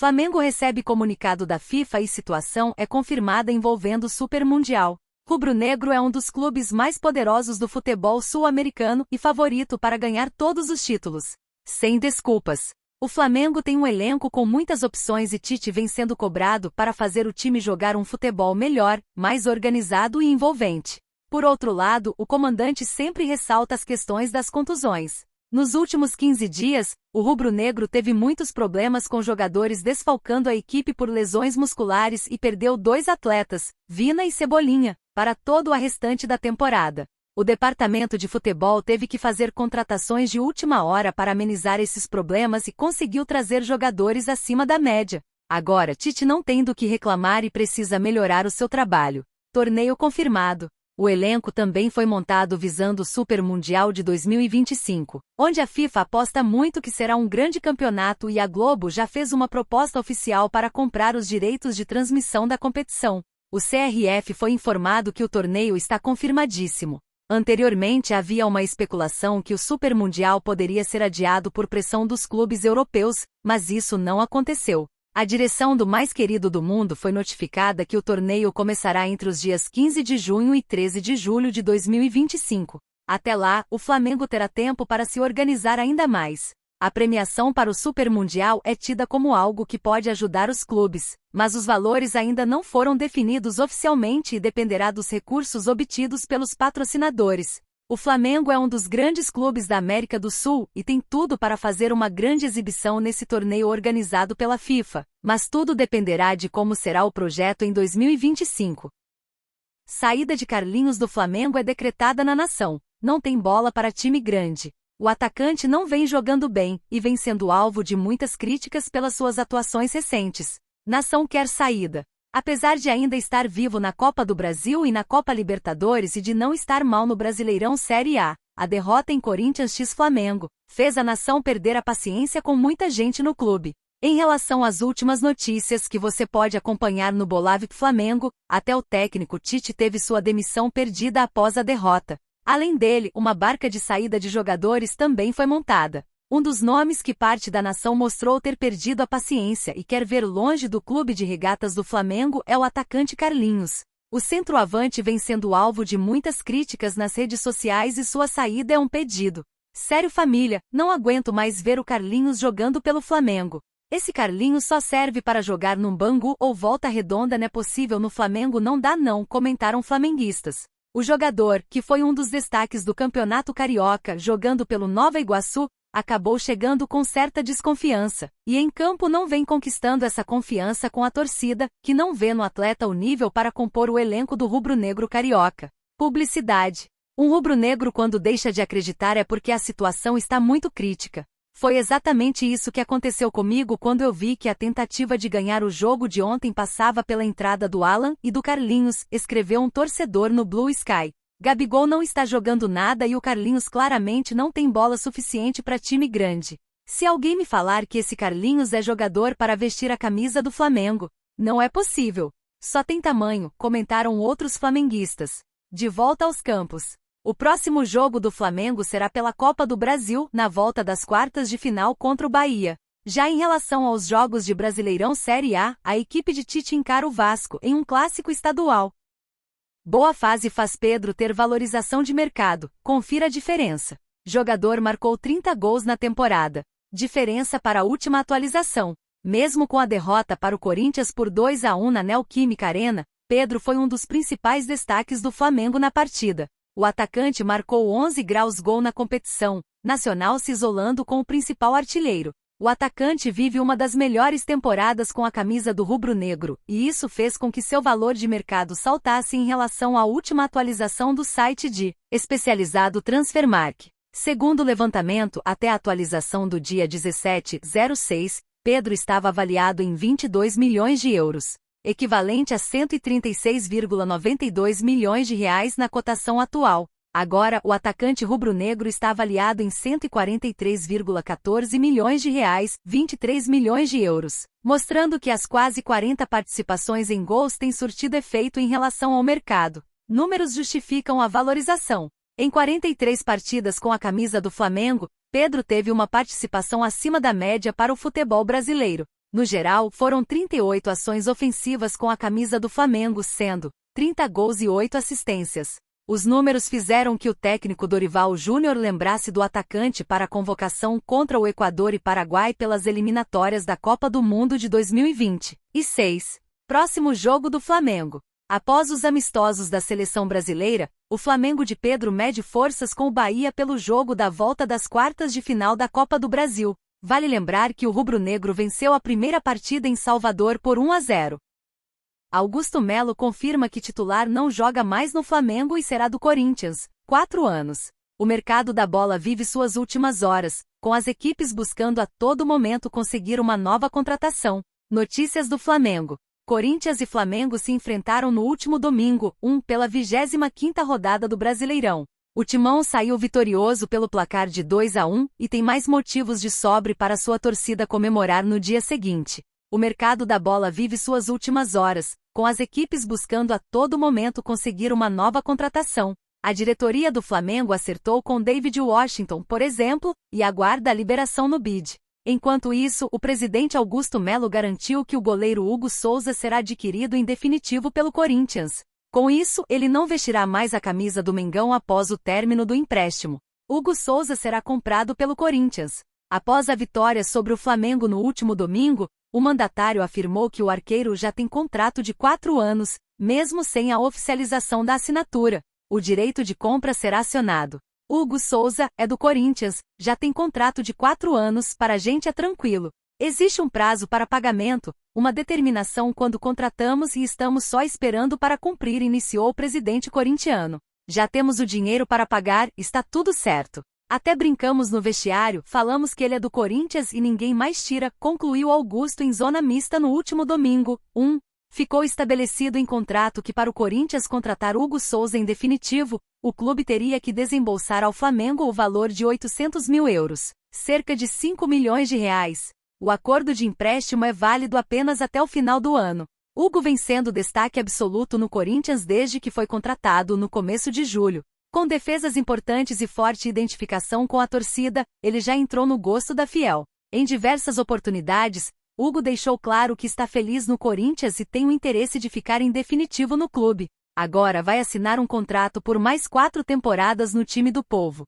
Flamengo recebe comunicado da FIFA e situação é confirmada envolvendo o Super Mundial. Rubro-Negro é um dos clubes mais poderosos do futebol sul-americano e favorito para ganhar todos os títulos. Sem desculpas. O Flamengo tem um elenco com muitas opções e Tite vem sendo cobrado para fazer o time jogar um futebol melhor, mais organizado e envolvente. Por outro lado, o comandante sempre ressalta as questões das contusões. Nos últimos 15 dias, o rubro-negro teve muitos problemas com jogadores desfalcando a equipe por lesões musculares e perdeu 2 atletas, Vina e Cebolinha, para todo o restante da temporada. O departamento de futebol teve que fazer contratações de última hora para amenizar esses problemas e conseguiu trazer jogadores acima da média. Agora, Tite não tem do que reclamar e precisa melhorar o seu trabalho. Torneio confirmado. O elenco também foi montado visando o Super Mundial de 2025, onde a FIFA aposta muito que será um grande campeonato e a Globo já fez uma proposta oficial para comprar os direitos de transmissão da competição. O CRF foi informado que o torneio está confirmadíssimo. Anteriormente havia uma especulação que o Super Mundial poderia ser adiado por pressão dos clubes europeus, mas isso não aconteceu. A direção do mais querido do mundo foi notificada que o torneio começará entre os dias 15 de junho e 13 de julho de 2025. Até lá, o Flamengo terá tempo para se organizar ainda mais. A premiação para o Super Mundial é tida como algo que pode ajudar os clubes, mas os valores ainda não foram definidos oficialmente e dependerá dos recursos obtidos pelos patrocinadores. O Flamengo é um dos grandes clubes da América do Sul e tem tudo para fazer uma grande exibição nesse torneio organizado pela FIFA, mas tudo dependerá de como será o projeto em 2025. Saída de Carlinhos do Flamengo é decretada na nação. Não tem bola para time grande. O atacante não vem jogando bem e vem sendo alvo de muitas críticas pelas suas atuações recentes. Nação quer saída. Apesar de ainda estar vivo na Copa do Brasil e na Copa Libertadores e de não estar mal no Brasileirão Série A, a derrota em Corinthians x Flamengo fez a nação perder a paciência com muita gente no clube. Em relação às últimas notícias que você pode acompanhar no Bolave Flamengo, até o técnico Tite teve sua demissão perdida após a derrota. Além dele, uma barca de saída de jogadores também foi montada. Um dos nomes que parte da nação mostrou ter perdido a paciência e quer ver longe do clube de regatas do Flamengo é o atacante Carlinhos. O centroavante vem sendo alvo de muitas críticas nas redes sociais e sua saída é um pedido. Sério família, não aguento mais ver o Carlinhos jogando pelo Flamengo. Esse Carlinhos só serve para jogar num Bangu ou Volta Redonda, não é possível no Flamengo, não dá não, comentaram flamenguistas. O jogador, que foi um dos destaques do Campeonato Carioca jogando pelo Nova Iguaçu, acabou chegando com certa desconfiança, e em campo não vem conquistando essa confiança com a torcida, que não vê no atleta o nível para compor o elenco do rubro-negro carioca. Publicidade. Um rubro-negro quando deixa de acreditar é porque a situação está muito crítica. Foi exatamente isso que aconteceu comigo quando eu vi que a tentativa de ganhar o jogo de ontem passava pela entrada do Alan e do Carlinhos, escreveu um torcedor no Blue Sky. Gabigol não está jogando nada e o Carlinhos claramente não tem bola suficiente para time grande. Se alguém me falar que esse Carlinhos é jogador para vestir a camisa do Flamengo, não é possível. Só tem tamanho, comentaram outros flamenguistas. De volta aos campos. O próximo jogo do Flamengo será pela Copa do Brasil, na volta das quartas de final contra o Bahia. Já em relação aos jogos de Brasileirão Série A, a equipe de Tite encara o Vasco em um clássico estadual. Boa fase faz Pedro ter valorização de mercado, confira a diferença. Jogador marcou 30 gols na temporada. Diferença para a última atualização. Mesmo com a derrota para o Corinthians por 2-1 na Neoquímica Arena, Pedro foi um dos principais destaques do Flamengo na partida. O atacante marcou 11 graus gol na competição, Nacional se isolando com o principal artilheiro. O atacante vive uma das melhores temporadas com a camisa do rubro-negro, e isso fez com que seu valor de mercado saltasse em relação à última atualização do site de especializado Transfermarkt. Segundo o levantamento, até a atualização do dia 17/06, Pedro estava avaliado em 22 milhões de euros, equivalente a 136,92 milhões de reais na cotação atual. Agora, o atacante rubro-negro está avaliado em 143,14 milhões de reais, 23 milhões de euros, mostrando que as quase 40 participações em gols têm surtido efeito em relação ao mercado. Números justificam a valorização. Em 43 partidas com a camisa do Flamengo, Pedro teve uma participação acima da média para o futebol brasileiro. No geral, foram 38 ações ofensivas com a camisa do Flamengo, sendo 30 gols e 8 assistências. Os números fizeram que o técnico Dorival Júnior lembrasse do atacante para a convocação contra o Equador e Paraguai pelas eliminatórias da Copa do Mundo de 2026. Próximo jogo do Flamengo. Após os amistosos da seleção brasileira, o Flamengo de Pedro mede forças com o Bahia pelo jogo da volta das quartas de final da Copa do Brasil. Vale lembrar que o rubro-negro venceu a primeira partida em Salvador por 1-0. Augusto Melo confirma que titular não joga mais no Flamengo e será do Corinthians, 4 anos. O mercado da bola vive suas últimas horas, com as equipes buscando a todo momento conseguir uma nova contratação. Notícias do Flamengo. Corinthians e Flamengo se enfrentaram no último domingo, pela 25ª rodada do Brasileirão. O Timão saiu vitorioso pelo placar de 2-1 e tem mais motivos de sobra para sua torcida comemorar no dia seguinte. O mercado da bola vive suas últimas horas, com as equipes buscando a todo momento conseguir uma nova contratação. A diretoria do Flamengo acertou com David Washington, por exemplo, e aguarda a liberação no bid. Enquanto isso, o presidente Augusto Melo garantiu que o goleiro Hugo Souza será adquirido em definitivo pelo Corinthians. Com isso, ele não vestirá mais a camisa do Mengão após o término do empréstimo. Hugo Souza será comprado pelo Corinthians. Após a vitória sobre o Flamengo no último domingo, o mandatário afirmou que o arqueiro já tem contrato de 4 anos, mesmo sem a oficialização da assinatura. O direito de compra será acionado. Hugo Souza é do Corinthians, já tem contrato de 4 anos, para a gente é tranquilo. Existe um prazo para pagamento, uma determinação quando contratamos e estamos só esperando para cumprir, iniciou o presidente corintiano. Já temos o dinheiro para pagar, está tudo certo. Até brincamos no vestiário, falamos que ele é do Corinthians e ninguém mais tira, concluiu Augusto em zona mista no último domingo. Ficou estabelecido em contrato que para o Corinthians contratar Hugo Souza em definitivo, o clube teria que desembolsar ao Flamengo o valor de 800 mil euros, cerca de 5 milhões de reais. O acordo de empréstimo é válido apenas até o final do ano. Hugo vem sendo destaque absoluto no Corinthians desde que foi contratado no começo de julho. Com defesas importantes e forte identificação com a torcida, ele já entrou no gosto da fiel. Em diversas oportunidades, Hugo deixou claro que está feliz no Corinthians e tem o interesse de ficar em definitivo no clube. Agora vai assinar um contrato por mais 4 temporadas no time do povo.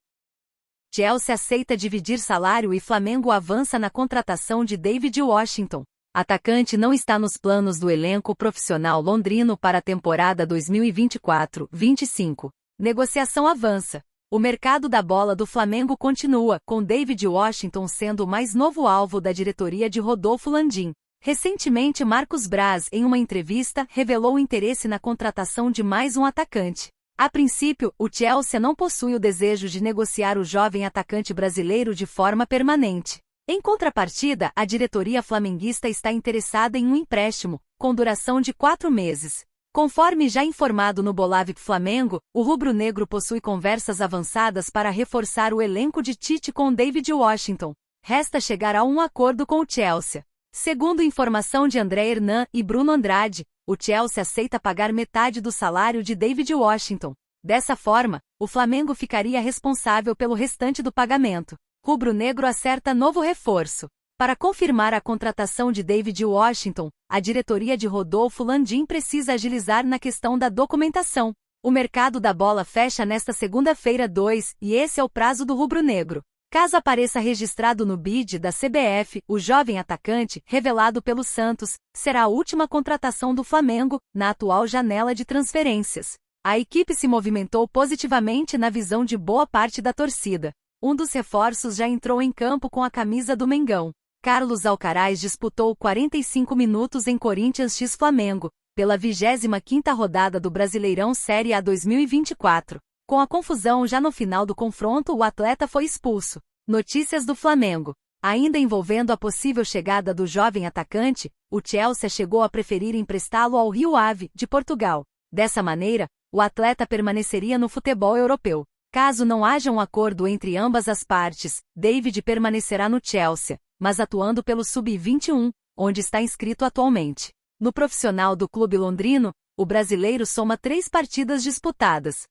Chelsea aceita dividir salário e Flamengo avança na contratação de David Washington. Atacante não está nos planos do elenco profissional londrino para a temporada 2024-25. Negociação avança. O mercado da bola do Flamengo continua, com David Washington sendo o mais novo alvo da diretoria de Rodolfo Landim. Recentemente, Marcos Braz, em uma entrevista, revelou interesse na contratação de mais um atacante. A princípio, o Chelsea não possui o desejo de negociar o jovem atacante brasileiro de forma permanente. Em contrapartida, a diretoria flamenguista está interessada em um empréstimo, com duração de 4 meses. Conforme já informado no Bolavip Flamengo, o rubro-negro possui conversas avançadas para reforçar o elenco de Tite com David Washington. Resta chegar a um acordo com o Chelsea. Segundo informação de André Hernan e Bruno Andrade, o Chelsea aceita pagar metade do salário de David Washington. Dessa forma, o Flamengo ficaria responsável pelo restante do pagamento. Rubro-negro acerta novo reforço. Para confirmar a contratação de David Washington, a diretoria de Rodolfo Landim precisa agilizar na questão da documentação. O mercado da bola fecha nesta segunda-feira 2, e esse é o prazo do rubro-negro. Caso apareça registrado no bid da CBF, o jovem atacante, revelado pelo Santos, será a última contratação do Flamengo, na atual janela de transferências. A equipe se movimentou positivamente na visão de boa parte da torcida. Um dos reforços já entrou em campo com a camisa do Mengão. Carlos Alcaraz disputou 45 minutos em Corinthians x Flamengo, pela 25ª rodada do Brasileirão Série A 2024. Com a confusão já no final do confronto, o atleta foi expulso. Notícias do Flamengo. Ainda envolvendo a possível chegada do jovem atacante, o Chelsea chegou a preferir emprestá-lo ao Rio Ave, de Portugal. Dessa maneira, o atleta permaneceria no futebol europeu. Caso não haja um acordo entre ambas as partes, David permanecerá no Chelsea, mas atuando pelo Sub-21, onde está inscrito atualmente. No profissional do clube londrino, o brasileiro soma 3 partidas disputadas.